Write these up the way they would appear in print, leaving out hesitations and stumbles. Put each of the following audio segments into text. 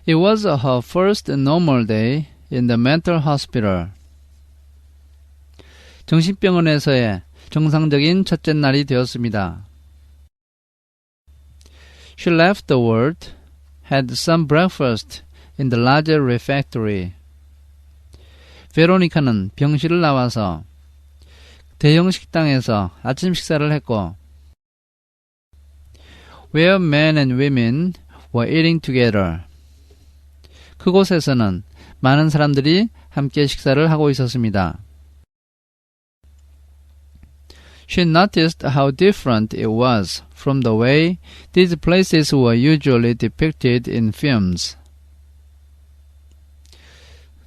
It was her first normal day in the mental hospital. 정신병원에서의 정상적인 첫째 날이 되었습니다. She left the ward, had some breakfast in the larger refectory. 베로니카는 병실을 나와서 대형 식당에서 아침 식사를 했고, where men and women were eating together. 그곳에서는 많은 사람들이 함께 식사를 하고 있었습니다. She noticed how different it was from the way these places were usually depicted in films.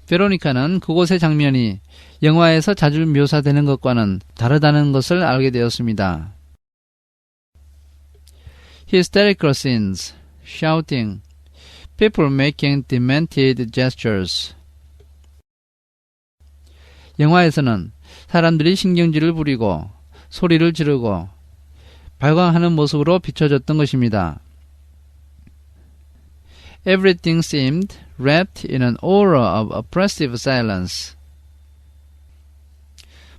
베로니카는 그곳의 장면이 영화에서 자주 묘사되는 것과는 다르다는 것을 알게 되었습니다. Hysterical scenes, shouting, people making demented gestures. 영화에서는 사람들이 신경질을 부리고 소리를 지르고 발광하는 모습으로 비춰졌던 것입니다. Everything seemed wrapped in an aura of oppressive silence.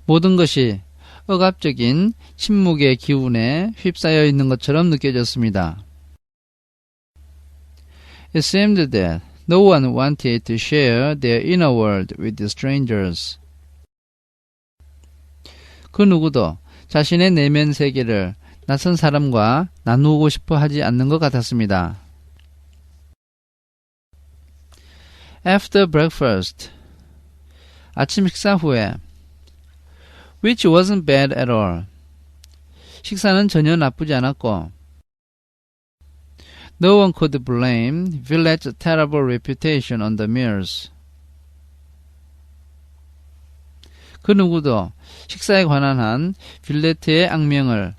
모든 것이 억압적인 침묵의 기운에 휩싸여 있는 것처럼 느껴졌습니다. It seemed that no one wanted to share their inner world with the strangers. 그 누구도 자신의 내면 세계를 낯선 사람과 나누고 싶어 하지 않는 것 같았습니다. After breakfast, 아침 식사 후에, which wasn't bad at all. 식사는 전혀 나쁘지 않았고, no one could blame Villett's terrible reputation on the meals. 그 누구도 식사에 관한 한 빌레트의 악명을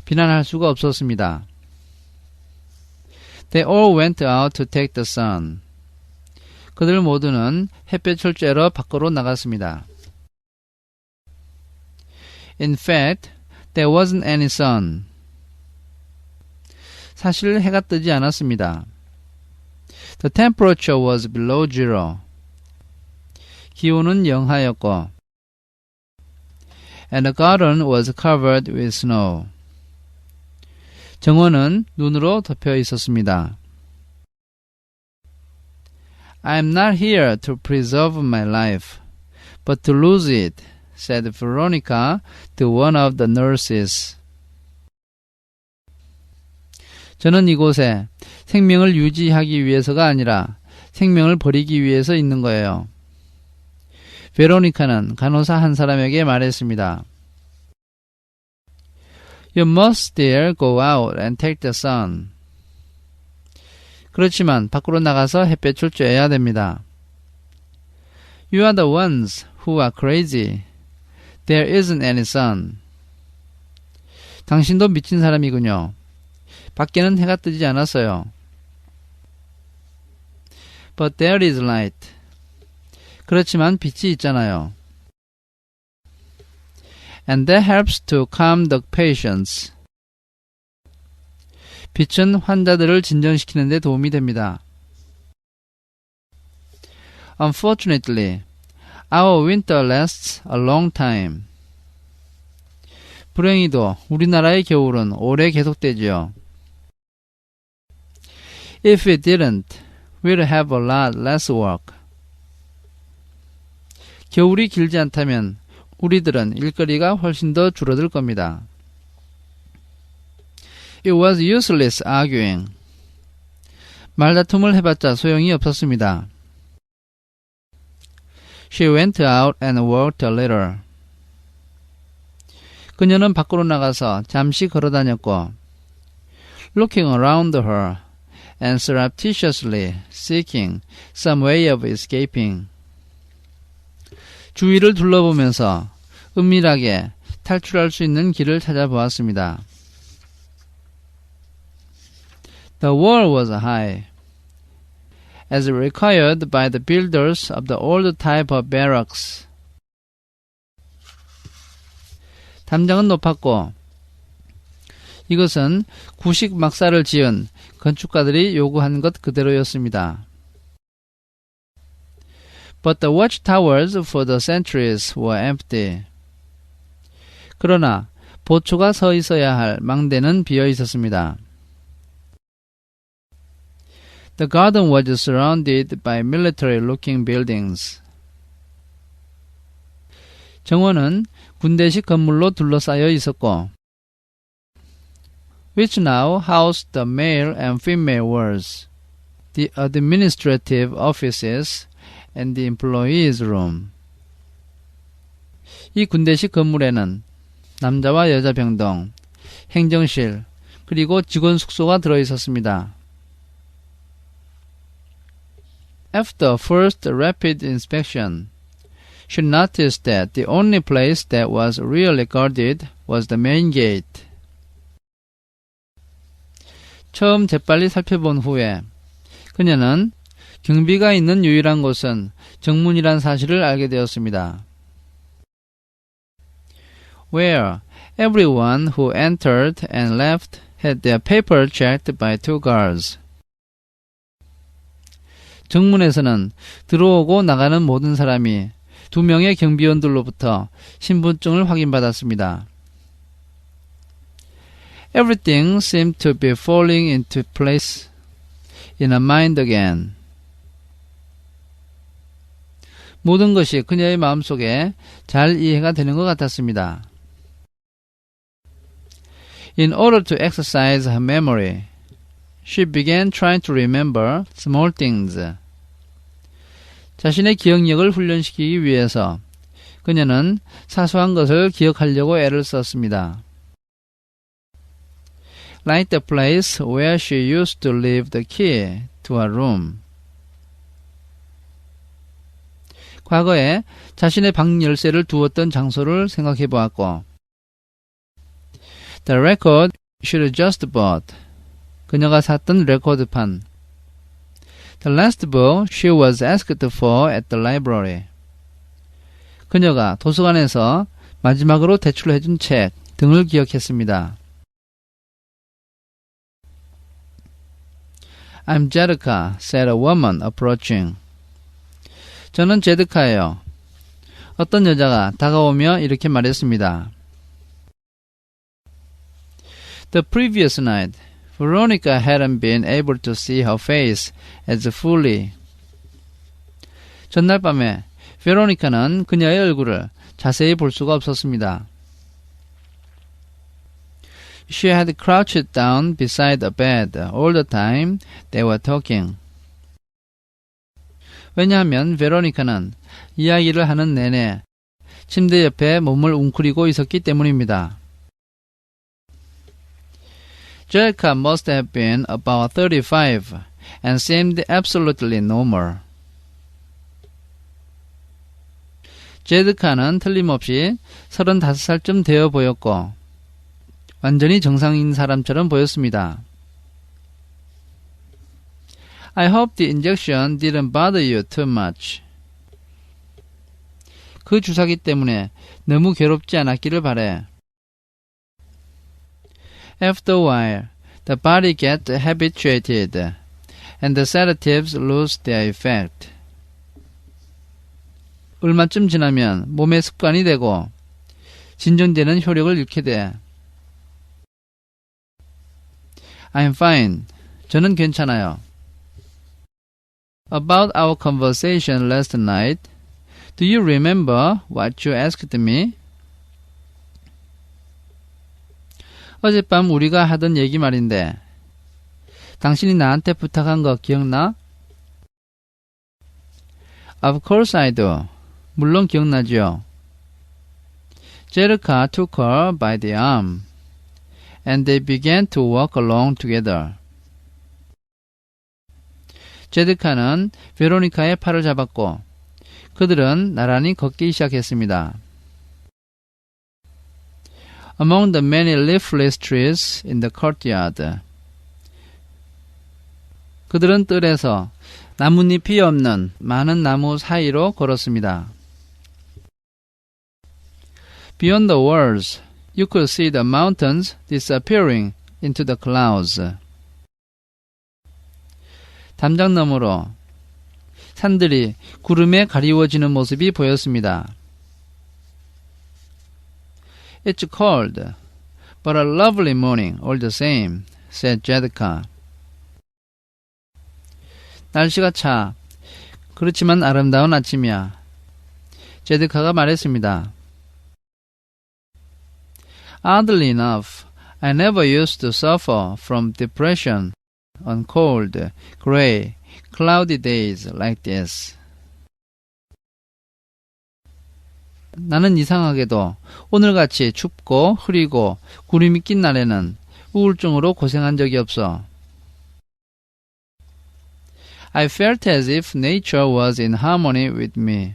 비난할 수가 없었습니다. They all went out to take the sun. 그들 모두는 햇볕을 쬐러 밖으로 나갔습니다. In fact, there wasn't any sun. 사실 해가 뜨지 않았습니다. The temperature was below zero. 기온은 영하였고, and the garden was covered with snow. 정원은 눈으로 덮여 있었습니다. I am not here to preserve my life, but to lose it, said Veronica to one of the nurses. 저는 이곳에 생명을 유지하기 위해서가 아니라 생명을 버리기 위해서 있는 거예요. 베로니카는 간호사 한 사람에게 말했습니다. You must still go out and take the sun. 그렇지만 밖으로 나가서 햇볕을 쬐야 됩니다. You are the ones who are crazy. There isn't any sun. 당신도 미친 사람이군요. 밖에는 해가 뜨지 않았어요. But there is light. 그렇지만 빛이 있잖아요. And that helps to calm the patients. 빛은 환자들을 진정시키는 데 도움이 됩니다. Unfortunately, our winter lasts a long time. 불행히도 우리나라의 겨울은 오래 계속되지요. If it didn't, we'd have a lot less work. 겨울이 길지 않다면 우리들은 일거리가 훨씬 더 줄어들 겁니다. It was useless arguing. 말다툼을 해봤자 소용이 없었습니다. She went out and walked a little. 그녀는 밖으로 나가서 잠시 걸어다녔고, looking around her and surreptitiously seeking some way of escaping. 주위를 둘러보면서 은밀하게 탈출할 수 있는 길을 찾아보았습니다. The wall was high, as required by the builders of the old type of barracks. 담장은 높았고, 이것은 구식 막사를 지은 건축가들이 요구한 것 그대로였습니다. But the watchtowers for the sentries were empty. 그러나 보초가 서 있어야 할 망대는 비어 있었습니다. The garden was surrounded by military-looking buildings. 정원은 군대식 건물로 둘러싸여 있었고, which now housed the male and female wards, the administrative offices, and the employees' room. 이 군대식 건물에는 남자와 여자 병동, 행정실, 그리고 직원 숙소가 들어있었습니다. After first rapid inspection, she noticed that the only place that was really guarded was the main gate. 처음 재빨리 살펴본 후에 그녀는 경비가 있는 유일한 곳은 정문이란 사실을 알게 되었습니다. Where everyone who entered and left had their paper checked by two guards. 정문에서는 들어오고 나가는 모든 사람이 두 명의 경비원들로부터 신분증을 확인받았습니다. Everything seemed to be falling into place in her mind again. 모든 것이 그녀의 마음속에 잘 이해가 되는 것 같았습니다. In order to exercise her memory, she began trying to remember small things. 자신의 기억력을 훈련시키기 위해서 그녀는 사소한 것을 기억하려고 애를 썼습니다. Like the place where she used to leave the key to her room. 과거에 자신의 방 열쇠를 두었던 장소를 생각해 보았고, The record she had just bought. 그녀가 샀던 레코드판. The last book she was asked for at the library. 그녀가 도서관에서 마지막으로 대출해준 책 등을 기억했습니다. I'm Jedica, said a woman approaching. 저는 제드카예요. 어떤 여자가 다가오며 이렇게 말했습니다. The previous night, Veronica hadn't been able to see her face as fully. 전날 밤에 베로니카는 그녀의 얼굴을 자세히 볼 수가 없었습니다. She had crouched down beside the bed all the time they were talking. 왜냐하면 베로니카는 이야기를 하는 내내 침대 옆에 몸을 웅크리고 있었기 때문입니다. Jedica must have been about 35 and seemed absolutely normal. 제드카는 틀림없이 35살쯤 되어 보였고 완전히 정상인 사람처럼 보였습니다. I hope the injection didn't bother you too much. 그 주사기 때문에 너무 괴롭지 않았기를 바래. After a while, the body gets habituated, and the sedatives lose their effect. 얼마쯤 지나면 몸의 습관이 되고 진정되는 효력을 잃게 돼. I'm fine. 저는 괜찮아요. About our conversation last night, do you remember what you asked me? 어젯밤 우리가 하던 얘기 말인데 당신이 나한테 부탁한 거 기억나? Of course I do. 물론 기억나죠. Jedica took her by the arm, and they began to walk along together. 제드카는 베로니카의 팔을 잡았고 그들은 나란히 걷기 시작했습니다. Among the many leafless trees in the courtyard. 그들은 뜰에서 나뭇잎이 없는 많은 나무 사이로 걸었습니다. Beyond the walls, you could see the mountains disappearing into the clouds. 담장 너머로 산들이 구름에 가리워지는 모습이 보였습니다. It's cold, but a lovely morning all the same, said Jedka. 날씨가 차. 그렇지만 아름다운 아침이야. 제드카가 말했습니다. Oddly enough, I never used to suffer from depression on cold, gray, cloudy days like this. 나는 이상하게도 오늘같이 춥고 흐리고 구름이 낀 날에는 우울증으로 고생한 적이 없어. I felt as if nature was in harmony with me.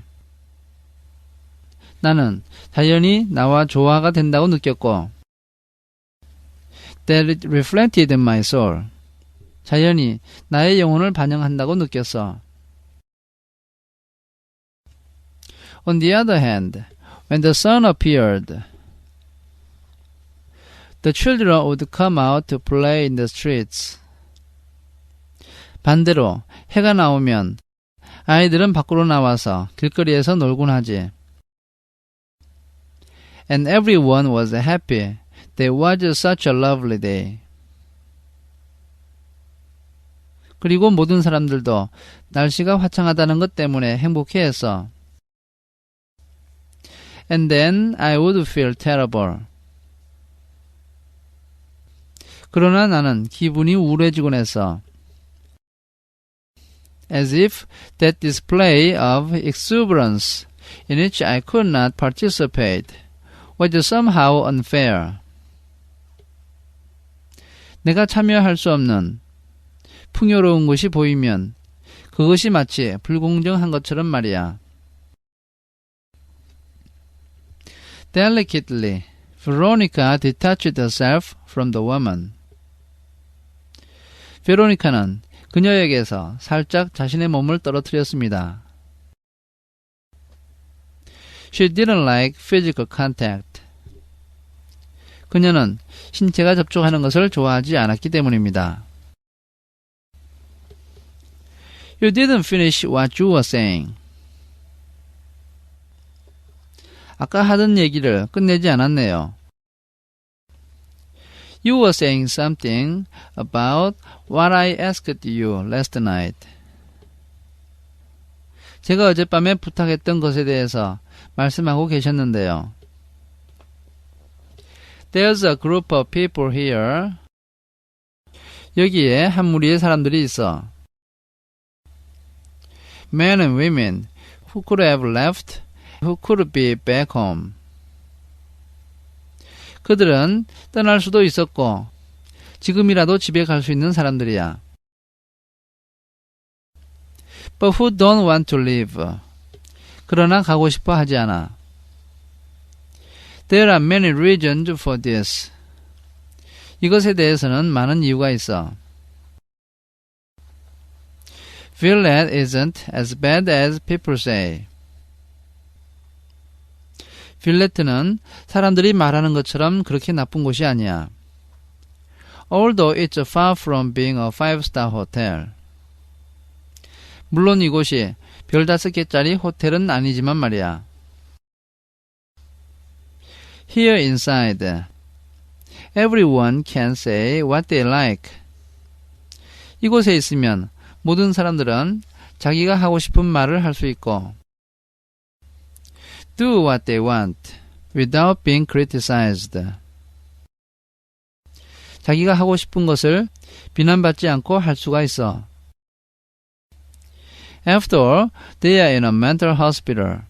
나는 자연이 나와 조화가 된다고 느꼈고 that it reflected my soul. 자연이 나의 영혼을 반영한다고 느꼈어. On the other hand, when the sun appeared, the children would come out to play in the streets. 반대로 해가 나오면 아이들은 밖으로 나와서 길거리에서 놀곤 하지. And everyone was happy. There was such a lovely day. 그리고 모든 사람들도 날씨가 화창하다는 것 때문에 행복해했어. And then I would feel terrible. 그러나 나는 기분이 우울해지곤 했어. As if that display of exuberance in which I could not participate was somehow unfair. 내가 참여할 수 없는 풍요로운 것이 보이면 그것이 마치 불공정한 것처럼 말이야. Delicately, Veronica detached herself from the woman. 베로니카는 그녀에게서 살짝 자신의 몸을 떨어뜨렸습니다. She didn't like physical contact. 그녀는 신체가 접촉하는 것을 좋아하지 않았기 때문입니다. You didn't finish what you were saying. 아까 하던 얘기를 끝내지 않았네요. You were saying something about what I asked you last night. 제가 어젯밤에 부탁했던 것에 대해서 말씀하고 계셨는데요. There's a group of people here. 여기에 한 무리의 사람들이 있어. Men and women who could have left, who could be back home. 그들은 떠날 수도 있었고 지금이라도 집에 갈 수 있는 사람들이야. But who don't want to leave. 그러나 가고 싶어 하지 않아. There are many reasons for this. 이것에 대해서는 많은 이유가 있어. Villette isn't as bad as people say. 빌레트는 사람들이 말하는 것처럼 그렇게 나쁜 곳이 아니야. Although it's far from being a 5-star hotel. 물론 이곳이 별 5개짜리 호텔은 아니지만 말이야. Here inside, everyone can say what they like. 이곳에 있으면 모든 사람들은 자기가 하고 싶은 말을 할 수 있고 do what they want without being criticized. 자기가 하고 싶은 것을 비난받지 않고 할 수가 있어. After all, they are in a mental hospital.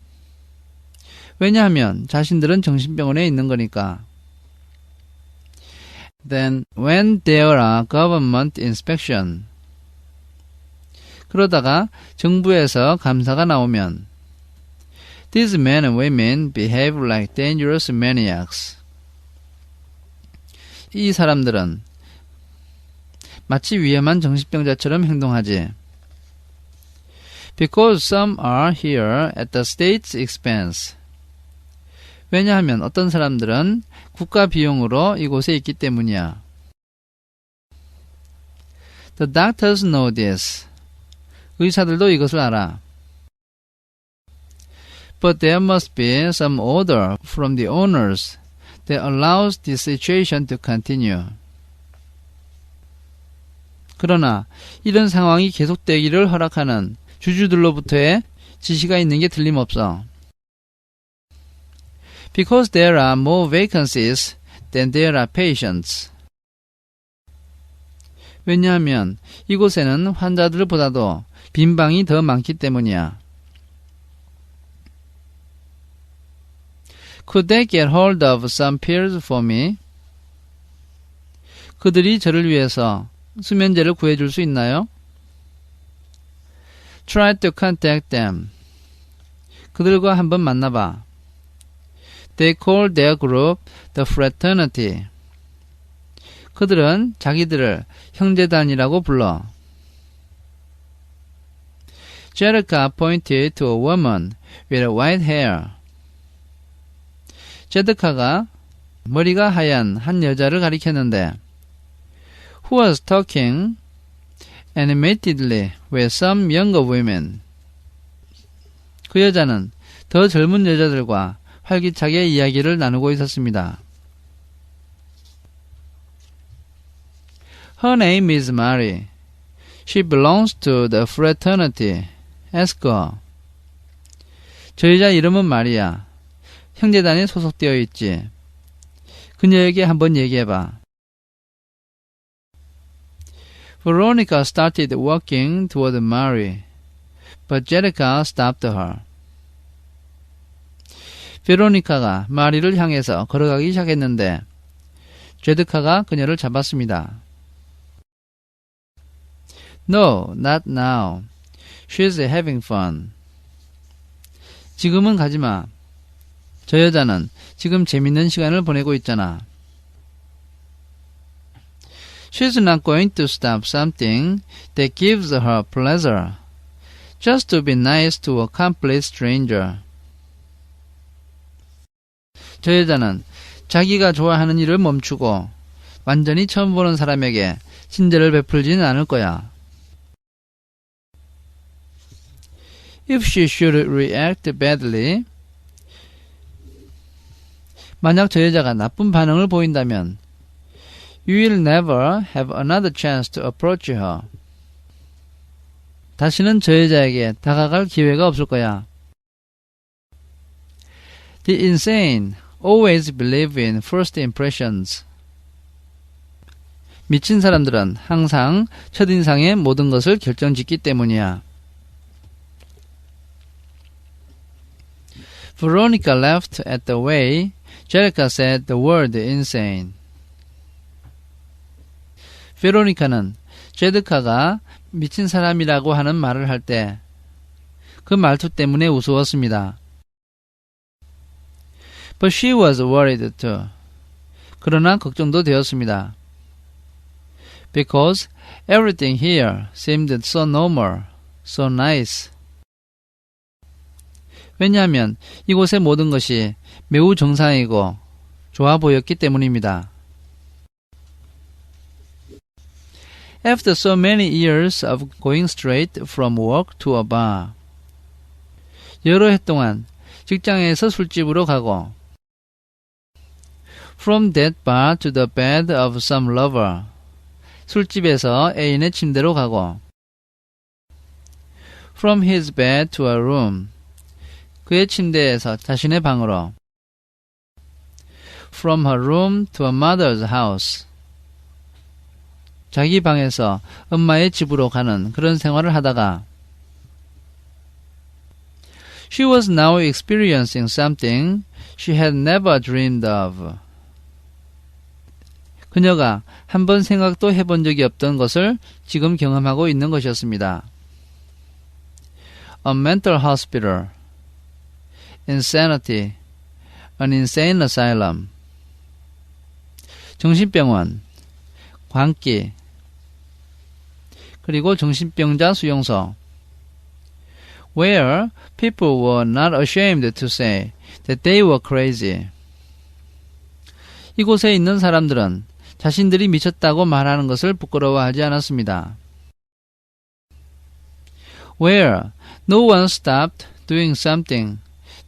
왜냐하면 자신들은 정신병원에 있는 거니까. Then when there are government inspection. 그러다가 정부에서 감사가 나오면 These men and women behave like dangerous maniacs. 이 사람들은 마치 위험한 정신병자처럼 행동하지. Because some are here at the state's expense. 왜냐하면 어떤 사람들은 국가 비용으로 이곳에 있기 때문이야. The doctors know this. 의사들도 이것을 알아. but there must be some order from the owners that allows the situation to continue. 그러나 이런 상황이 계속되기를 허락하는 주주들로부터의 지시가 있는 게 틀림없어. Because there are more vacancies than there are patients. 왜냐하면 이곳에는 환자들보다도 빈 방이 더 많기 때문이야. Could they get hold of some pills for me? 그들이 저를 위해서 수면제를 구해줄 수 있나요? Try to contact them. 그들과 한번 만나봐. They call their group the fraternity. 그들은 자기들을 형제단이라고 불러. Jerica pointed to a woman with white hair. 제드카가 머리가 하얀 한 여자를 가리켰는데 who was talking animatedly with some younger women. 그 여자는 더 젊은 여자들과 활기차게 이야기를 나누고 있었습니다. Her name is Mary. She belongs to the fraternity. Ask her. 저 여자 이름은 마리아. 형제단에 소속되어 있지. 그녀에게 한번 얘기해봐. Veronica started walking toward Mary, but Jerica stopped her. 베로니카가 마리를 향해서 걸어가기 시작했는데 제드카가 그녀를 잡았습니다. No, not now. She's having fun. 지금은 가지마. 저 여자는 지금 재밌는 시간을 보내고 있잖아. She's not going to stop something that gives her pleasure just to be nice to a complete stranger. 저 여자는 자기가 좋아하는 일을 멈추고 완전히 처음 보는 사람에게 친절을 베풀지는 않을 거야. If she should react badly, 만약 저 여자가 나쁜 반응을 보인다면 You will never have another chance to approach her. 다시는 저 여자에게 다가갈 기회가 없을 거야. The insane always believe in first impressions. 미친 사람들은 항상 첫인상의 모든 것을 결정짓기 때문이야. Veronica laughed at the way Jerica said the word insane. 베로니카는 제드카가 미친 사람이라고 하는 말을 할 때 그 말투 때문에 우스웠습니다. But she was worried too. 그러나 걱정도 되었습니다. Because everything here seemed so normal, so nice. 왜냐하면 이곳의 모든 것이 매우 정상이고 좋아 보였기 때문입니다. After so many years of going straight from work to a bar. 여러 해 동안 직장에서 술집으로 가고 From that bar to the bed of some lover. 술집에서 애인의 침대로 가고 From his bed to a room. 그의 침대에서 자신의 방으로 From her room to a mother's house. 자기 방에서 엄마의 집으로 가는 그런 생활을 하다가 She was now experiencing something she had never dreamed of. 그녀가 한 번 생각도 해본 적이 없던 것을 지금 경험하고 있는 것이었습니다. A mental hospital, insanity, an insane asylum. 정신병원, 광기, 그리고 정신병자 수용소. Where people were not ashamed to say that they were crazy. 이곳에 있는 사람들은 자신들이 미쳤다고 말하는 것을 부끄러워하지 않았습니다. Where no one stopped doing something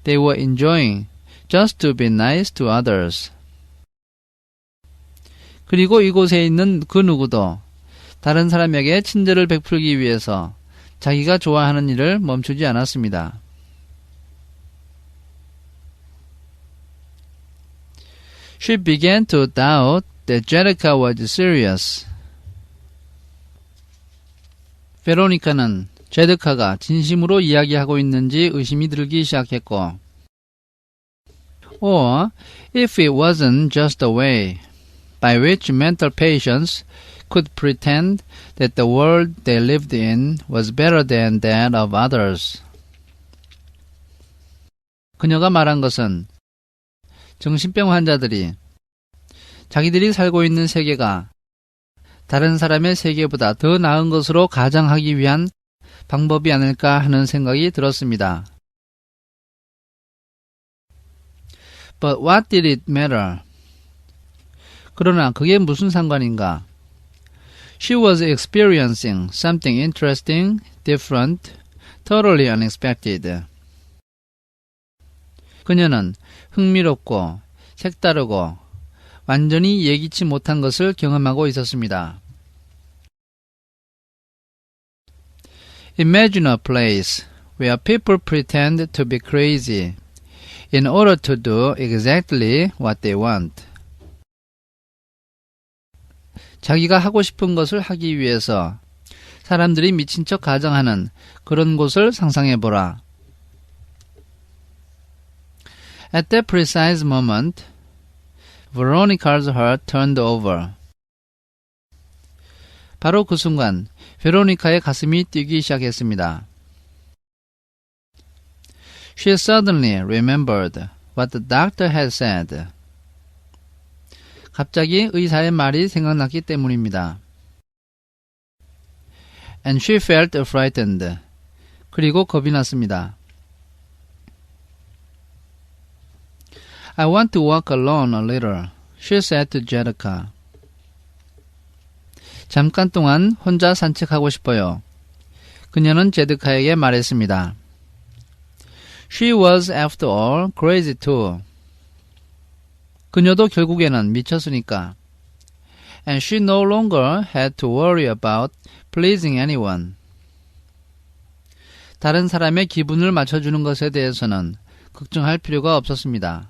they were enjoying just to be nice to others. 그리고 이곳에 있는 그 누구도 다른 사람에게 친절을 베풀기 위해서 자기가 좋아하는 일을 멈추지 않았습니다. She began to doubt that Jerica was serious. 베로니카는 제드카가 진심으로 이야기하고 있는지 의심이 들기 시작했고, or if it wasn't just a way by which mental patients could pretend that the world they lived in was better than that of others. 그녀가 말한 것은 정신병 환자들이 자기들이 살고 있는 세계가 다른 사람의 세계보다 더 나은 것으로 가정하기 위한 방법이 아닐까 하는 생각이 들었습니다. But what did it matter? 그러나 그게 무슨 상관인가? She was experiencing something interesting, different, totally unexpected. 그녀는 흥미롭고 색다르고 완전히 예기치 못한 것을 경험하고 있었습니다. Imagine a place where people pretend to be crazy in order to do exactly what they want. 자기가 하고 싶은 것을 하기 위해서 사람들이 미친 척 가정하는 그런 곳을 상상해보라. At that precise moment, Veronica's heart turned over. 바로 그 순간 베로니카의 가슴이 뛰기 시작했습니다. She suddenly remembered what the doctor had said. 갑자기 의사의 말이 생각났기 때문입니다. And she felt frightened. 그리고 겁이 났습니다. I want to walk alone a little, she said to Jerica. 잠깐 동안 혼자 산책하고 싶어요. 그녀는 제드카에게 말했습니다. She was, after all, crazy too. 그녀도 결국에는 미쳤으니까. And she no longer had to worry about pleasing anyone. 다른 사람의 기분을 맞춰주는 것에 대해서는 걱정할 필요가 없었습니다.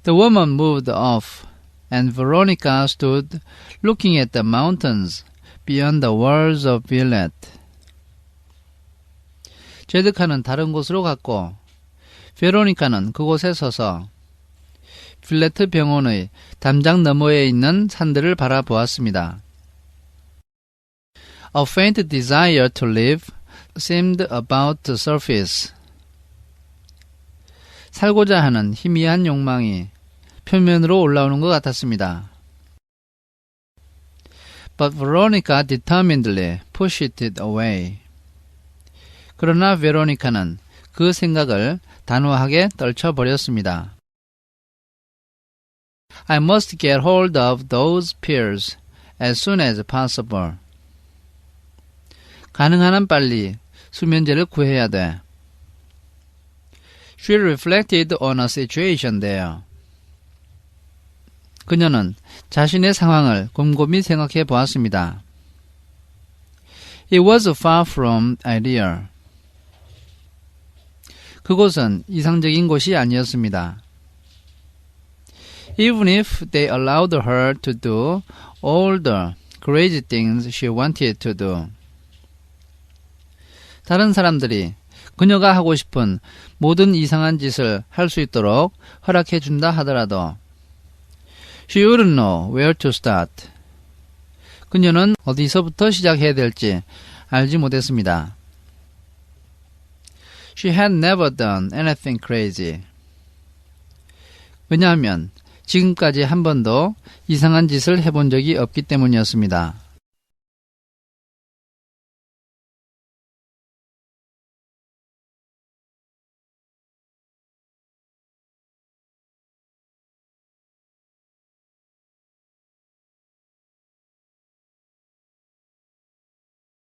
The woman moved off, and Veronica stood looking at the mountains beyond the walls of Villette. 제드카는 다른 곳으로 갔고 베로니카는 그곳에 서서 빌레트 병원의 담장 너머에 있는 산들을 바라보았습니다. A faint desire to live seemed about to surface. 살고자 하는 희미한 욕망이 표면으로 올라오는 것 같았습니다. But Veronica determinedly pushed it away. 그러나 베로니카는 그 생각을 단호하게 떨쳐버렸습니다. I must get hold of those pills as soon as possible. 가능한 한 빨리 수면제를 구해야 돼. She reflected on a situation there. 그녀는 자신의 상황을 곰곰이 생각해 보았습니다. It was far from ideal. 그곳은 이상적인 곳이 아니었습니다. Even if they allowed her to do all the crazy things she wanted to do. 다른 사람들이 그녀가 하고 싶은 모든 이상한 짓을 할 수 있도록 허락해 준다 하더라도 She wouldn't know where to start. 그녀는 어디서부터 시작해야 될지 알지 못했습니다. She had never done anything crazy. 왜냐하면 지금까지 한 번도 이상한 짓을 해본 적이 없기 때문이었습니다.